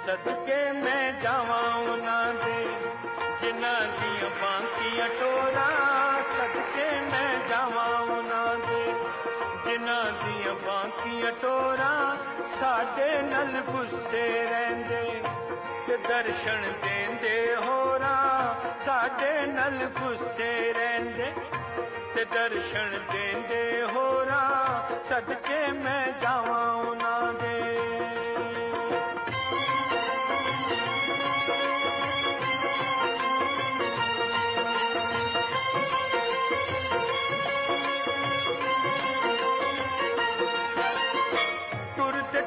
सदके मैं जावां उन्हां दे जिन्हां दियां बांकियां टोरां। सदके मैं जावां उन्हां दे जिन्हां दियां बांकियां टोरां। साडे नल गुस्से रहिंदे ते दर्शन देंदे होरां। साडे नल गुस्से रहिंदे ते दर्शन देंदे होरां। सदके मैं जावां उन्हां दे।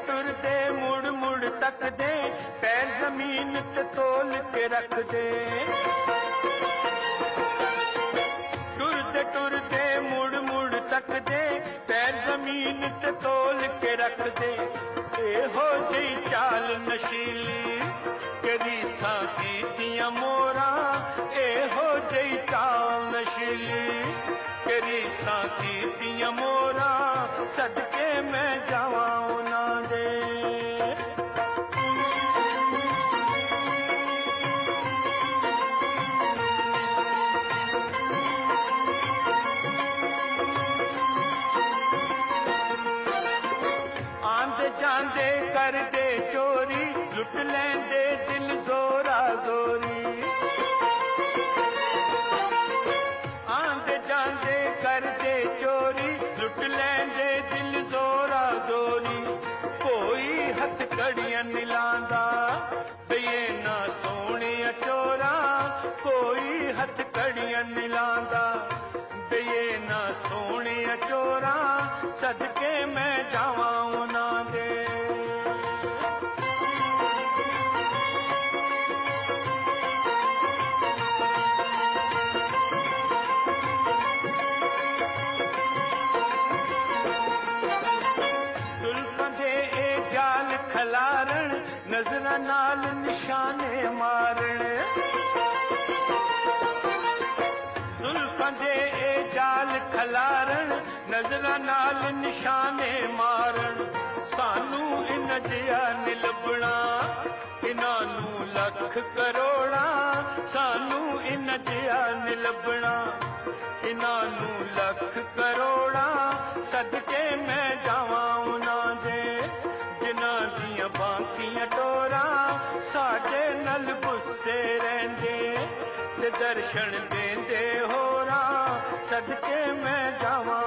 टुरदे मुड़ मुड़ तकदे पैर जमीन ते तोल के रख दे। टुरदे मुड़ मुड़ तकदे पैर जमीन ते तोल के रख दे। एहो जी चाल नशीली के रीसां कीतियां मोरां। एहो जी चाल नशीली के रीसां कीतियां मोरां। सदके मैं जावां उन्हां दे। आंदे जांदे करदे चोरी लुट लैंदे दिल जोरा जोरी। आंदे जांदे करदे चोरी लुट लैंदे दिल जोरा जोरी। कोई हथ कड़ियां नी लांदा बईए ना सोहणे चोरा। कोई हथ कड़ियां नी लांदा बईए ना सोहणे चोरा। सदके मैं जावां उन्हां दे। खलारण नजरां नाल निशाने मारण। जुल्फां दे ए जाल खलारण नजरां नाल निशाने मारण। सानू इन जिहा नी लभना इन्हां नू लख करोड़ां। सानू इन जिहा नी लभना इन्हां नू लख करोड़ां। सदके मैं जावां उन्हां दे जिन्हां दियां बांकियां टोरां। साडे नल गुस्से रहिंदे ते दर्शन देंदे होरां। सदके मैं जावां